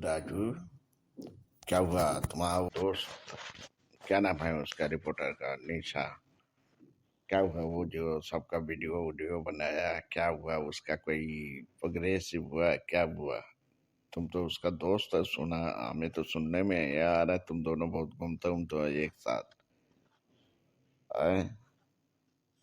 राजू, क्या हुआ? तुम्हारा दोस्त, क्या नाम है उसका, रिपोर्टर का, निशा, क्या हुआ? वो जो सबका वीडियो वीडियो बनाया, क्या हुआ? उसका कोई प्रोग्रेस हुआ? क्या हुआ? तुम तो उसका दोस्त है, सुना हमें तो सुनने में ये आ रहा है तुम दोनों बहुत घूमते घूमते हो एक साथ। आए?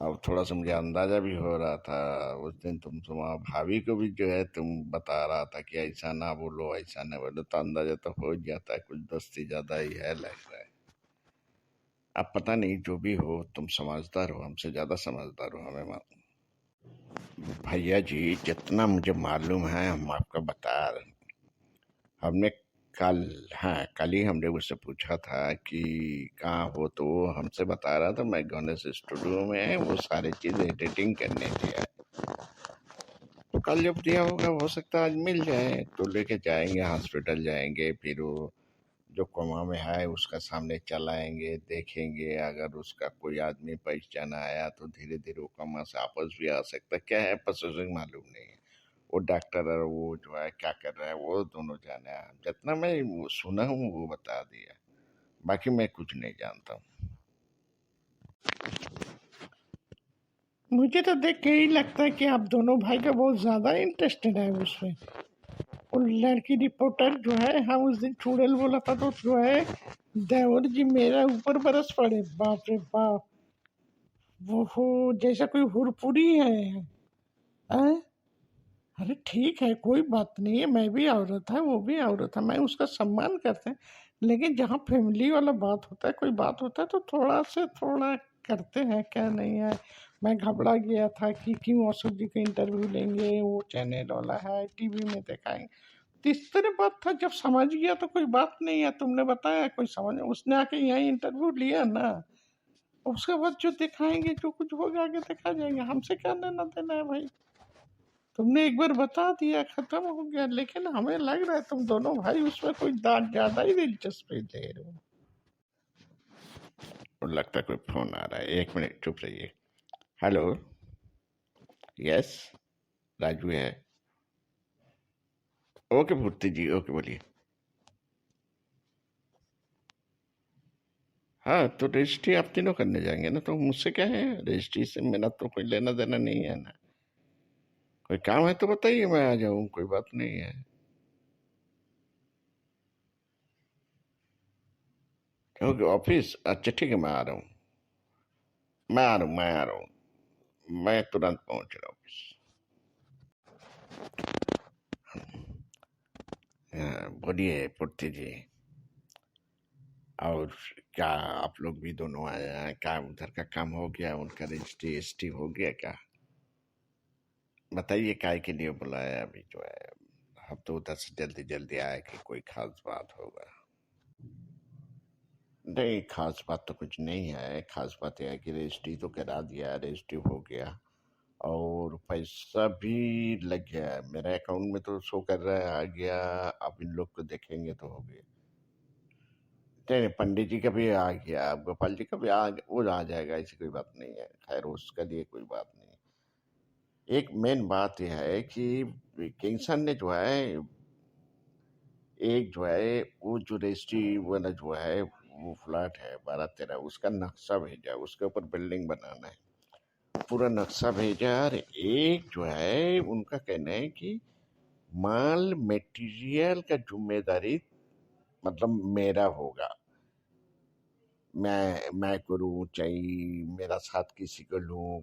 अब थोड़ा सा मुझे अंदाजा भी हो रहा था। उस दिन तुम्हारा भाभी को भी जो है तुम बता रहा था कि ऐसा ना बोलो, ऐसा ना बोलो, तो अंदाजा तो हो ही जाता है कुछ दोस्ती ज्यादा ही है लग रहा है। अब पता नहीं, जो भी हो, तुम समझदार हो, हमसे ज्यादा समझदार हो, हमें भैया जी जितना मुझे मालूम है हम आपको बता रहे हैं। हमने कल, हाँ कल ही हमने उससे पूछा था कि कहाँ हो, तो वो हमसे बता रहा था मैं गणेश स्टूडियो में है, वो सारी चीज एडिटिंग करने दिया है। तो कल जब दिया होगा हो सकता है आज मिल जाए, तो लेके जाएंगे, हॉस्पिटल जाएंगे, फिर वो जो कोमा में है उसका सामने चलाएंगे, देखेंगे, अगर उसका कोई आदमी पहचान आया तो धीरे धीरे वो कोमा से वापस भी आ सकता है। क्या है प्रोसेसिंग मालूम नहीं है। वो डॉक्टर और वो जो है क्या कर रहा है वो दोनों जाने हैं। जितना मैं वो सुना हूँ वो बता दिया, बाकी मैं कुछ नहीं जानता हूँ। मुझे तो देख के ही लगता है कि आप दोनों भाई का बहुत ज़्यादा इंटरेस्टेड है उसमें। वो लड़की रिपोर्टर जो है, हाँ उस दिन चुड़ैल बोला था तो जो है देवर जी मेरा ऊपर बरस पड़े, बाप रे बाप। वो हो जैसा कोई हुरपुरी है। हैं? अरे ठीक है, कोई बात नहीं है, मैं भी औरत है, वो भी औरत है, मैं उसका सम्मान करते हैं। लेकिन जहाँ फैमिली वाला बात होता है, कोई बात होता है तो थोड़ा से थोड़ा करते हैं, क्या नहीं है। मैं घबरा गया था कि क्यों अशोक जी का इंटरव्यू लेंगे, वो चैनल वाला है, टीवी में दिखाएंगे। तीसरी बात था, जब समझ गया तो कोई बात नहीं है, तुमने बताया कोई समझ, उसने आके यहाँ इंटरव्यू लिया ना, उसके बाद जो दिखाएंगे, जो कुछ होगा आगे देखा जाएगा, हमसे क्या लेना देना है भाई। तुमने एक बार बता दिया, खत्म हो गया। लेकिन हमें लग रहा है तुम दोनों भाई उसमें कोई ज्यादा ही दिलचस्पी ले रहे हो। और लगता है कोई फोन आ रहा है, एक मिनट चुप रहिए। हेलो, यस, राजू है। ओके भूर्ति जी, ओके बोलिए। हाँ तो रजिस्ट्री आप तीनों करने जाएंगे ना, तो मुझसे क्या है, रजिस्ट्री से मेरा तो कोई लेना देना नहीं है ना। कोई काम है तो बताइए, मैं आ जाऊँ, कोई बात नहीं है। ओके ऑफिस, अच्छा ठीक है, मैं आ रहा हूँ, मैं आ रहा हूँ, मैं तुरंत पहुँच रहा हूँ ऑफिस। हाँ, बोलिए पूर्ति जी। और क्या आप लोग भी दोनों आए हैं? क्या उधर का काम हो गया, उनका रजिस्ट्री एसटी हो गया क्या? बताइए काय के लिए बुलाया अभी जो है। हम तो उधर से जल्दी जल्दी आए कि कोई खास बात होगा। नहीं, खास बात तो कुछ नहीं है। खास बात यह है कि रजिस्ट्री तो करा दिया, रजिस्ट्री हो गया और पैसा भी लग गया है मेरे अकाउंट में, तो शो कर रहा है आ गया। अब इन लोग को देखेंगे तो हो गया। नहीं नहीं, पंडित जी का भी आ गया, अब गोपाल जी का भी आ गया, वो आ जाएगा, ऐसी कोई बात नहीं है। खैर उसका लिए कोई बात नहीं। एक मेन बात यह है कि किंगसन ने जो है, एक जो है वो जो रजिस्ट्री वाला जो है, वो फ्लैट है 12-13, उसका नक्शा भेजा, उसके ऊपर बिल्डिंग बनाना है, पूरा नक्शा भेजा। और एक जो है उनका कहना है कि माल मटेरियल का जिम्मेदारी मतलब मेरा होगा, मैं करूँ चाहे मेरा साथ किसी को लूँ,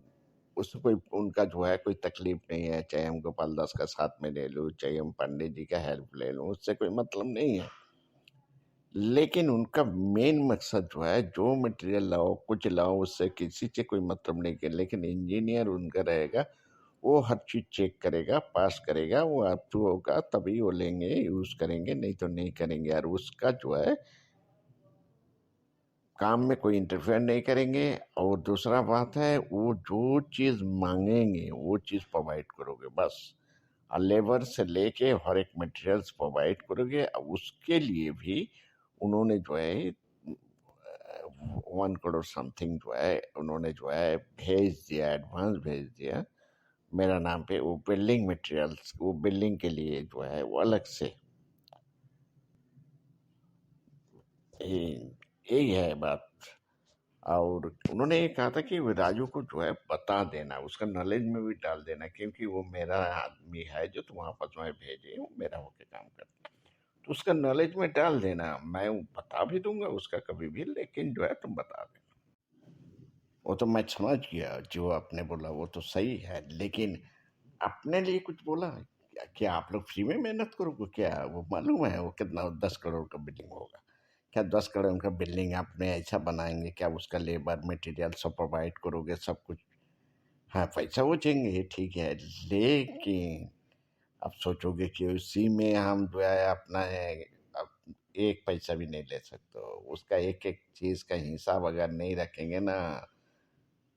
उससे कोई उनका जो है कोई तकलीफ नहीं है। चाहे हम गोपाल दास का साथ में ले लूँ, चाहे हम पंडित जी का हेल्प ले लूँ, उससे कोई मतलब नहीं है। लेकिन उनका मेन मकसद जो है, जो मटेरियल लाओ कुछ लाओ, उससे किसी से कोई मतलब नहीं है। लेकिन इंजीनियर उनका रहेगा, वो हर चीज चेक करेगा, पास करेगा, वो अप्रूव होगा तभी वो लेंगे, यूज करेंगे, नहीं तो नहीं करेंगे। और उसका जो है काम में कोई इंटरफेयर नहीं करेंगे। और दूसरा बात है, वो जो चीज़ मांगेंगे वो चीज़ प्रोवाइड करोगे बस। और लेबर से लेके हर एक मटेरियल्स प्रोवाइड करोगे। अब उसके लिए भी उन्होंने जो है 1 करोड़ समथिंग जो है उन्होंने जो है भेज दिया, एडवांस भेज दिया मेरा नाम पे। वो बिल्डिंग मटेरियल्स, वो बिल्डिंग के लिए जो है वो अलग से यही है बात। और उन्होंने ये कहा था कि वो राजू को जो है बता देना, उसका नॉलेज में भी डाल देना, क्योंकि वो मेरा आदमी है जो तुम वहाँ पर तुम्हें भेजे, वो मेरा होके काम करता है। तो उसका नॉलेज में डाल देना, मैं बता भी दूंगा उसका कभी भी, लेकिन जो है तुम बता देना। वो तो मैं समझ गया, जो आपने बोला वो तो सही है, लेकिन अपने लिए कुछ बोला क्या आप लोग फ्री में मेहनत करोगे क्या? वो मालूम है वो कितना 10 करोड़ का बिल्डिंग होगा? क्या 10 करोड़ का बिल्डिंग आपने ऐसा बनाएंगे? क्या उसका लेबर मटेरियल सब प्रोवाइड करोगे, सब कुछ? हाँ, पैसा वो देंगे, ठीक है, लेकिन अब सोचोगे कि उसी में हम जो है अपना है, अब एक पैसा भी नहीं ले सकते हो। उसका एक एक चीज का हिसाब अगर नहीं रखेंगे ना,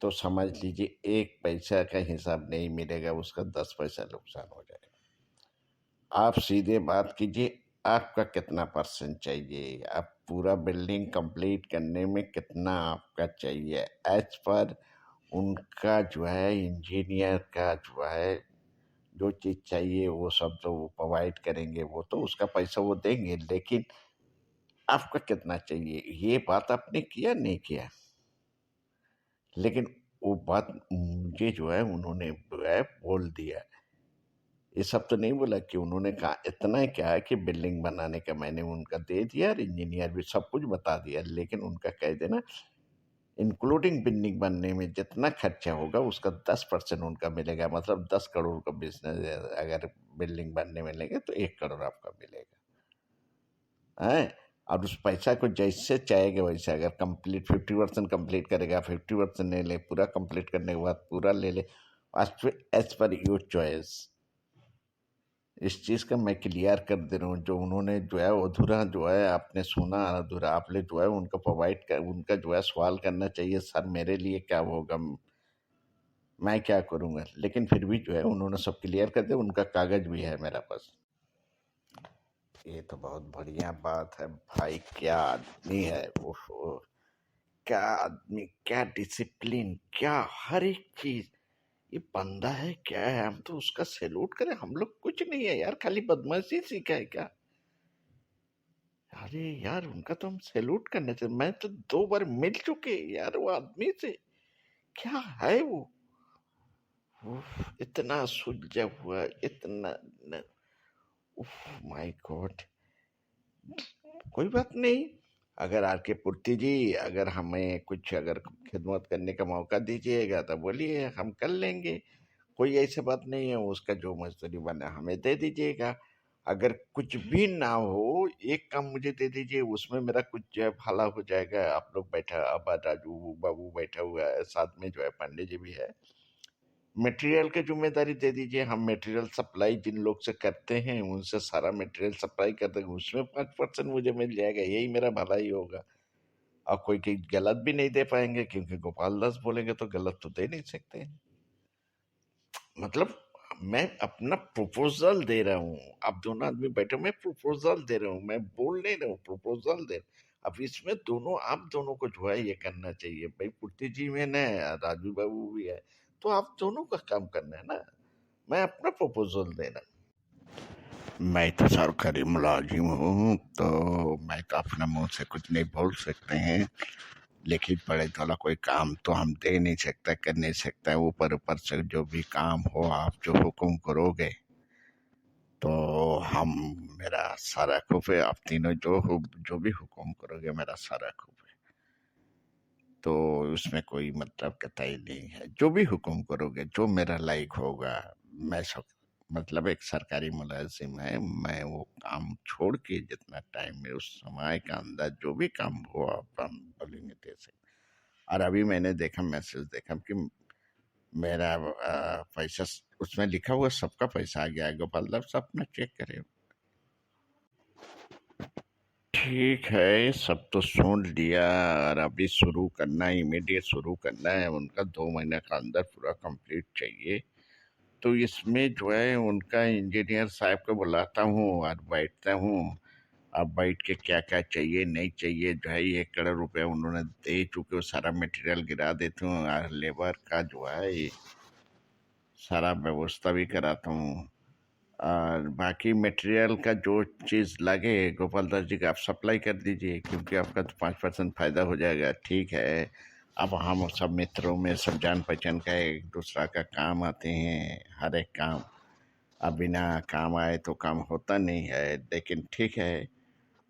तो समझ लीजिए एक पैसा का हिसाब नहीं मिलेगा, उसका 10 पैसा नुकसान हो जाएगा। आप सीधे बात कीजिए, आपका कितना परसेंट चाहिए? आप पूरा बिल्डिंग कंप्लीट करने में कितना आपका चाहिए? एज पर उनका जो है इंजीनियर का जो है जो चीज़ चाहिए वो सब तो वो प्रोवाइड करेंगे, वो तो उसका पैसा वो देंगे, लेकिन आपका कितना चाहिए ये बात आपने किया नहीं किया? लेकिन वो बात मुझे जो है उन्होंने जो है बोल दिया। ये सब तो नहीं बोला कि उन्होंने कहा, इतना क्या है कि बिल्डिंग बनाने का मैंने उनका दे दिया और इंजीनियर भी सब कुछ बता दिया, लेकिन उनका कह देना इंक्लूडिंग बिल्डिंग बनने में जितना खर्चा होगा उसका 10% उनका मिलेगा, मतलब 10 करोड़ का बिजनेस अगर बिल्डिंग बनने में लेंगे तो 1 करोड़ आपका मिलेगा है। और उस पैसा को जैसे चाहेगा वैसे, अगर कंप्लीट 50% कंप्लीट करेगा, 50% ले ले, पूरा कंप्लीट करने के बाद पूरा ले ले, एज पर योर चॉइस। इस चीज़ का मैं क्लियर कर दे रहा हूँ, जो उन्होंने जो है अधूरा जो है आपने सुना, अधूरा आपने जो है उनका प्रोवाइड कर, उनका जो है सवाल करना चाहिए, सर मेरे लिए क्या होगा, मैं क्या करूँगा? लेकिन फिर भी जो है उन्होंने सब क्लियर कर दिया, उनका कागज भी है मेरे पास। ये तो बहुत बढ़िया बात है भाई, क्या आदमी है वो, क्या आदमी, क्या डिसिप्लिन, क्या हर एक चीज। ये बंदा है क्या है, हम तो उसका सैल्यूट करें, हम लोग कुछ नहीं है यार, खाली बदमाशी सीखा है क्या? अरे यार उनका तो हम सैल्यूट करना चाहिए, मैं तो 2 बार मिल चुके यार वो आदमी से, क्या है वो, इतना सुलझा हुआ, इतना माय गॉड। कोई बात नहीं, अगर आर के पूर्ति जी अगर हमें कुछ अगर खिदमत करने का मौका दीजिएगा तो बोलिए, हम कर लेंगे, कोई ऐसी बात नहीं है। उसका जो मजदूरी बना हमें दे दीजिएगा, अगर कुछ भी ना हो एक काम मुझे दे दीजिए, उसमें मेरा कुछ जो है भला हो जाएगा। आप लोग बैठा, अब राजू बाबू बैठा हुआ है, साथ में जो है पांडे जी भी है, मटेरियल की जिम्मेदारी दे दीजिए, हम मटेरियल सप्लाई जिन लोग से करते हैं उनसे सारा मटेरियल सप्लाई कर देंगे, उसमें 5% मुझे मिल जाएगा, यही मेरा भला ही होगा। और कोई की गलत भी नहीं दे पाएंगे, क्योंकि गोपाल दास बोलेंगे तो गलत तो दे नहीं सकते। मतलब मैं अपना प्रपोजल दे रहा हूँ, आप दोनों आदमी बैठे, मैं प्रपोजल दे रहा हूँ, मैं बोल नहीं रहा हूँ, प्रपोजल दे। अब इसमें दोनों आप दोनों को जो है ये करना चाहिए भाई, पूर्ति जी में न राजू बाबू भी है, तो आप दोनों का काम करना है ना, मैं अपना प्रपोजल देना। मैं तो सरकारी मुलाजिम हूँ, तो मैं तो अपने मुंह से कुछ नहीं बोल सकते हैं, लेकिन बड़े वाला कोई काम तो हम दे नहीं सकते, कर नहीं सकते, ऊपर ऊपर से जो भी काम हो आप जो हुक्म करोगे तो हम, मेरा सारा खूब है, आप तीनों जो भी हुक्म करोगे मेरा सारा खूब है, तो उसमें कोई मतलब कतई नहीं है, जो भी हुक्म करोगे जो मेरा लायक होगा, मैं सब, मतलब एक सरकारी मुलाजिम है, मैं वो काम छोड़ के जितना टाइम में उस समय का अंदर जो भी काम हो आप हम बोलेंगे दे सकते। और अभी मैंने देखा, मैसेज देखा कि मेरा पैसा उसमें लिखा हुआ, सबका पैसा आ गया है, गोपाल दास सब अपना चेक करे। ठीक है, सब तो सुन लिया, और अभी शुरू करना है, इमीडिएट शुरू करना है, उनका 2 महीने का अंदर पूरा कंप्लीट चाहिए। तो इसमें जो है उनका इंजीनियर साहब को बुलाता हूँ और बैठता हूँ, अब बैठ के क्या क्या चाहिए नहीं चाहिए जो है, 1 करोड़ रुपया उन्होंने दे चुके, वो सारा मटेरियल गिरा देता हूँ, और लेबर का जो है सारा व्यवस्था भी कराता हूँ, और बाकी मटेरियल का जो चीज़ लगे गोपाल दास जी का आप सप्लाई कर दीजिए, क्योंकि आपका तो 5% फ़ायदा हो जाएगा। ठीक है, अब हम सब मित्रों में सब जान पहचान का एक दूसरा का काम आते हैं, हर एक काम। अब बिना काम आए तो काम होता नहीं है, लेकिन ठीक है,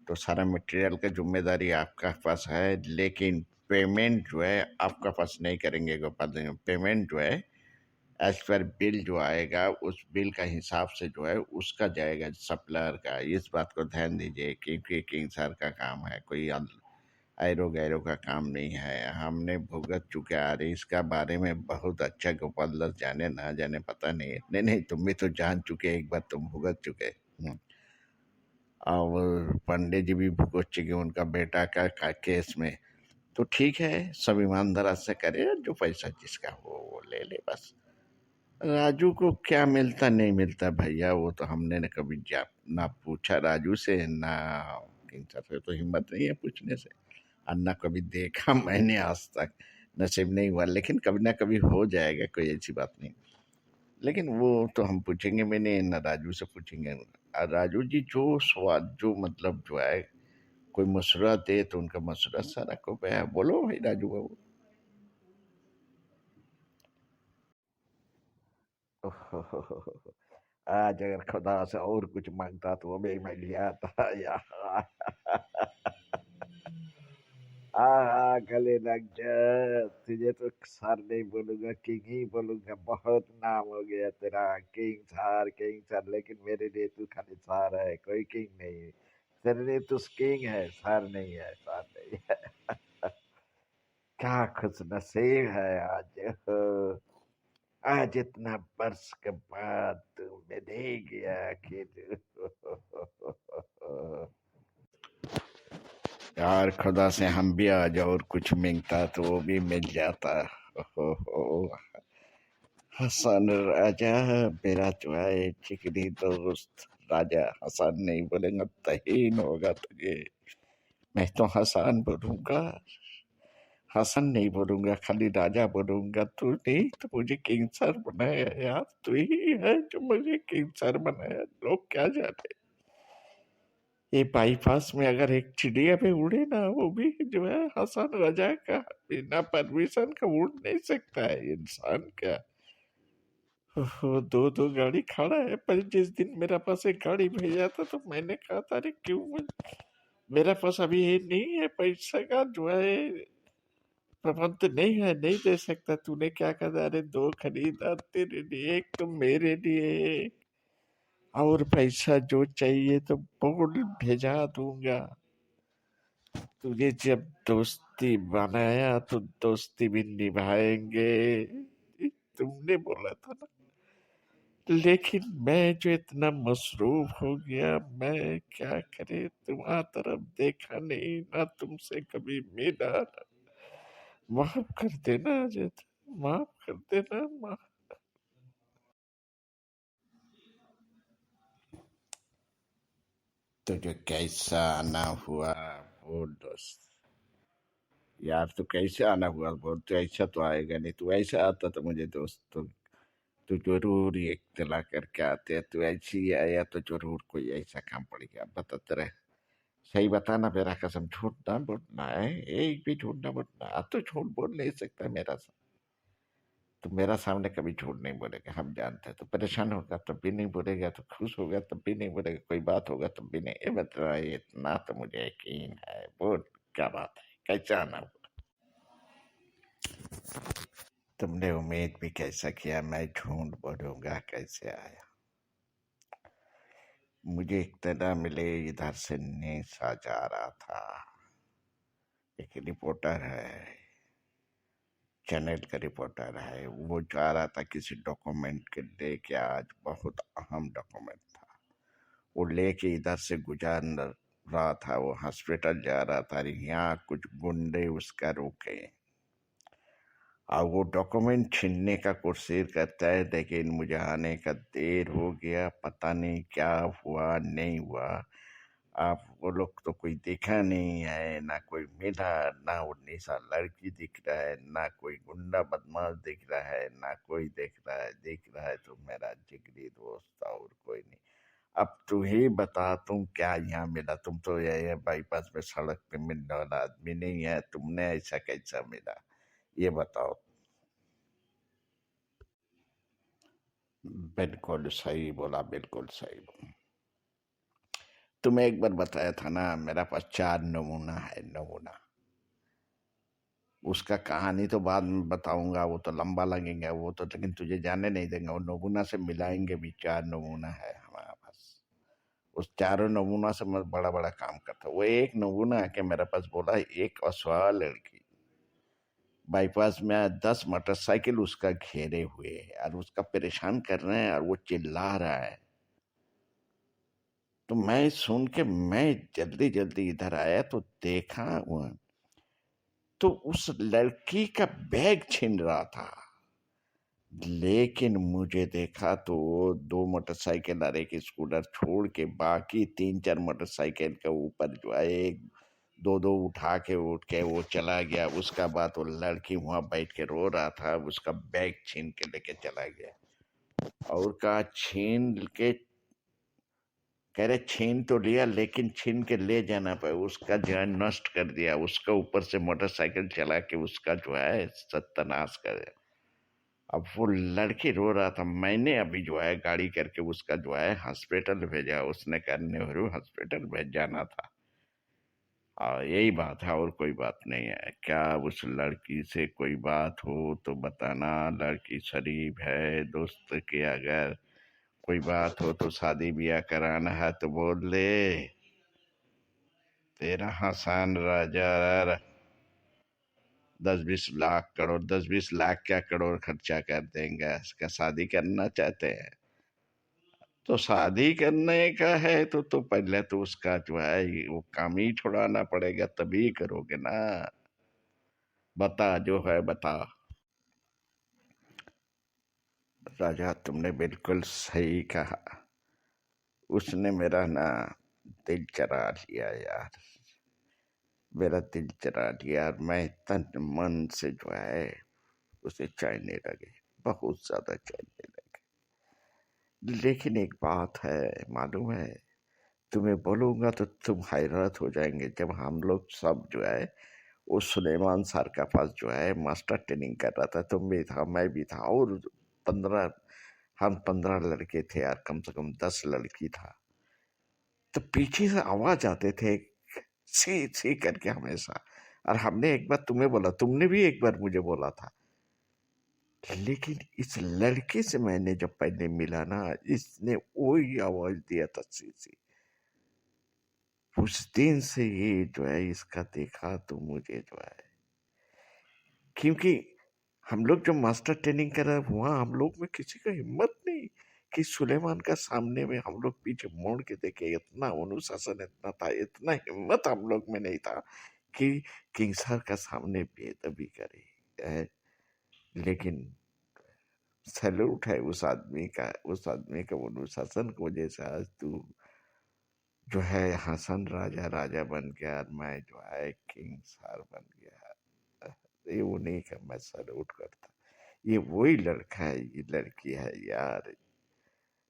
तो सारा मटेरियल का जिम्मेदारी आपका पास है, लेकिन पेमेंट जो है आपका पास नहीं करेंगे गोपाल जी। पेमेंट जो है एज पर बिल जो आएगा उस बिल का हिसाब से जो है उसका जाएगा सप्लायर का। इस बात को ध्यान दीजिए, क्योंकि किंग सर का काम है, कोई ऐरो गैरो का काम नहीं है। हमने भुगत चुके आ रहे इसका बारे में बहुत अच्छा गोपाल दास जाने ना जाने पता नहीं। नहीं नहीं, तुम भी तो जान चुके, एक बार तुम भुगत चुके। और पंडित जी भी भुगत चुके उनका बेटा का केस में। तो ठीक है, सब ईमानदार से करे, जो पैसा जिसका हो वो ले ले बस। राजू को क्या मिलता नहीं मिलता भैया, वो तो हमने न कभी ना पूछा राजू से, ना किन से, तो हिम्मत नहीं है पूछने से। और ना कभी देखा मैंने आज तक, नसीब नहीं हुआ, लेकिन कभी ना कभी हो जाएगा, कोई ऐसी बात नहीं। लेकिन वो तो हम पूछेंगे भी नहीं, ना राजू से पूछेंगे। और राजू जी जो स्वाद जो मतलब जो है, कोई मशुरा दे तो उनका मशुरा सारा को बोलो भाई राजू बाबू। आज अगर खुदा से और कुछ मांगता तो वो भी मिल गया था यार। गले लग जा। तुझे तो सर नहीं बोलूंगा, किंग ही बोलूंगा। बहुत नाम हो गया तेरा, किंग सर, लेकिन मेरे लिए तू खाली सर है, कोई किंग नहीं। तेरे लिए तू किंग है, सर नहीं है, सर नहीं है। क्या खुश नसीब है आज हो। आज इतना वर्ष के बाद तू मिल गया आखिर। यार खुदा से हम भी आज और कुछ मांगता तो वो भी मिल जाता। हसन राजा मेरा जो है चिकनी दोस्त राजा। हसन नहीं बोलेंगे तहीन होगा तुझे। मैं तो हसन बोलूंगा, हसन नहीं बोलूंगा, खाली राजा बोलूंगा। तू नहीं तो मुझे किंग सर बनाया यार, तू ही है जो मुझे किंग सर बनाया। लोग क्या जाने, ये बाईपास में अगर एक चिड़िया भी उड़े ना, वो भी जो है हसन रजा का, बिना परमिशन का उड़ नहीं सकता है इंसान क्या। दो दो गाड़ी खड़ा है, पर जिस दिन मेरा पास एक गाड़ी भेजा था तो मैंने कहा था अरे क्यों मेरा पास अभी ये नहीं है, पैसा का जो है प्रबंध नहीं है, नहीं दे सकता। तूने क्या कहा, अरे दो खरीदा तेरे लिए, एक तो मेरे लिए, और पैसा जो चाहिए तो बोल भेजा दूंगा। तुझे जब दोस्ती बनाया तो दोस्ती भी निभाएंगे, तुमने बोला था ना। लेकिन मैं जो इतना मसरूफ हो गया, मैं क्या करे, तुम्हारा तरफ देखा नहीं ना, तुमसे कभी मिला ना। माफ कर देना अजय, माफ कर देना, माफ। तुझे कैसा आना हुआ बोल दोस्त। यार तो कैसे आना हुआ बोल, तो ऐसा तो आएगा नहीं। तू ऐसा आता तो मुझे दोस्त तो जरूर ये इत्तला करके आते। तू ऐसी ही आया तो जरूर कोई ऐसा काम पड़ गया। बताते रहे, सही बताना मेरा कसम, झूठ ना बोलना है, एक भी झूठ ना बोलना। अब तो झूठ बोल नहीं सकता मेरा तो मेरा सामने कभी झूठ नहीं बोलेगा, हम जानते हैं। तो परेशान होगा तब भी नहीं बोलेगा, तो खुश होगा तब भी नहीं बोलेगा, कोई बात होगा तब भी नहीं। ये मतलब इतना तो मुझे यकीन है। बोल क्या बात है, कैसे आना हुआ। तुमने उम्मीद भी कैसा किया मैं झूठ बोलूंगा, कैसे आया। मुझे इत्तला मिले इधर से नेसा जा रहा था, एक रिपोर्टर है, चैनल का रिपोर्टर है, वो जा रहा था किसी डॉक्यूमेंट के लेके। आज बहुत अहम डॉक्यूमेंट था, वो लेके इधर से गुजार रहा था। वो हॉस्पिटल जा रहा था, यहाँ कुछ गुंडे उसका रोके और वो डॉक्यूमेंट छीनने का कोशिश करता है। लेकिन मुझे आने का देर हो गया, पता नहीं क्या हुआ नहीं हुआ। आप वो लोग तो कोई देखा नहीं है, ना कोई मिला, ना वो निशा लड़की दिख रहा है, ना कोई गुंडा बदमाश दिख रहा है, ना कोई दिख रहा है तो मेरा जिगरी दोस्त और कोई नहीं। अब तू ही बता, तुम क्या यहाँ मिला? तुम तो ये बाईपास में सड़क पे मिलने वाला आदमी नहीं है, तुमने ऐसा कैसा मिला ये बताओ। बिल्कुल सही बोला, बिल्कुल सही बोला। तुम्हें एक बार बताया था ना, मेरा पास 4 नमूना है, नमूना। उसका कहानी तो बाद में बताऊंगा, वो तो लंबा लगेगा वो तो, लेकिन तुझे जाने नहीं देंगे। वो नमूना से मिलाएंगे भी, 4 नमूना है हमारे पास। उस चारों नमूना से मैं बड़ा बड़ा काम करता हूँ। वो एक नमूना आके मेरे पास बोला, एक असहाय लड़की बाईपास में 10 मोटरसाइकिल उसका घेरे हुए है और उसका परेशान कर रहे हैं और वो चिल्ला रहा है। तो मैं सुन के मैं जल्दी जल्दी इधर आया तो देखा तो उस लड़की का बैग छीन रहा था। लेकिन मुझे देखा तो 2 मोटरसाइकिल और एक स्कूटर छोड़ के बाकी 3-4 मोटरसाइकिल के ऊपर जो है एक दो दो उठ के वो चला गया। उसका बाद वो लड़की वहां बैठ के रो रहा था, उसका बैग छीन के लेके चला गया। और कहा छीन के, कह रहे छीन तो लिया लेकिन छीन के ले जाना पाए, उसका जो है नष्ट कर दिया, उसका ऊपर से मोटरसाइकिल चला के उसका जो है सत्यानाश कर दिया। अब वो लड़की रो रहा था। मैंने अभी जो है गाड़ी करके उसका जो है हॉस्पिटल भेजा। उसने कहा नेहरू हॉस्पिटल भेज जाना था। यही बात है और कोई बात नहीं है। क्या उस लड़की से कोई बात हो तो बताना। लड़की शरीफ है दोस्त की, अगर कोई बात हो तो शादी ब्याह कराना है तो बोल ले। तेरा हसन राजा 10-20 लाख करोड़, 10-20 लाख क्या करोड़ खर्चा कर देंगे। इसका शादी करना चाहते हैं तो शादी करने का है तो पहले तो उसका जो है वो काम ही छुड़ाना पड़ेगा, तभी करोगे ना। बता जो है बता। राजा तुमने बिल्कुल सही कहा। उसने मेरा ना दिल चरा लिया यार, मेरा दिल चरा लिया और मैं तन मन से जो है उसे चाहने लगे, बहुत ज्यादा चाहने लगे। लेकिन एक बात है मालूम है, तुम्हें बोलूंगा तो तुम हैरान हो जाएंगे। जब हम लोग सब जो है वो सुलेमान सर का पास जो है मास्टर ट्रेनिंग कर रहा था, तुम भी था मैं भी था और 15 हम 15 लड़के थे यार, कम से कम 10 लड़की था। तो पीछे से आवाज आते थे सी सी करके हमेशा। और हमने एक बार तुम्हें बोला, तुमने भी एक बार मुझे बोला था। लेकिन इस लड़के से मैंने जब पहले मिला ना, इसने वही आवाज दिया था सी सी। उस दिन से ये जो है इसका देखा तो मुझे जो है, क्योंकि हम लोग जो मास्टर ट्रेनिंग कर रहे वहां हम लोग में किसी का हिम्मत नहीं कि सुलेमान का सामने में हम लोग पीछे मोड़ के देखे। इतना अनुशासन इतना था, इतना हिम्मत हम लोग में नहीं था कि किंग सर का सामने बेदबी करे लेकिन सैल्यूट है उस आदमी का, उस आदमी का अनुशासन की वजह से आज तू जो है हसन राजा राजा बन गया और मैं जो है किंग सर बन गया। ये वो नहीं कि मैं सैल्यूट करता, ये वही लड़का है, ये लड़की है यार।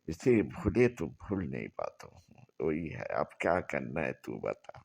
इसे भूले तो भूल नहीं पाता हूँ। वही है, अब क्या करना है तू बता।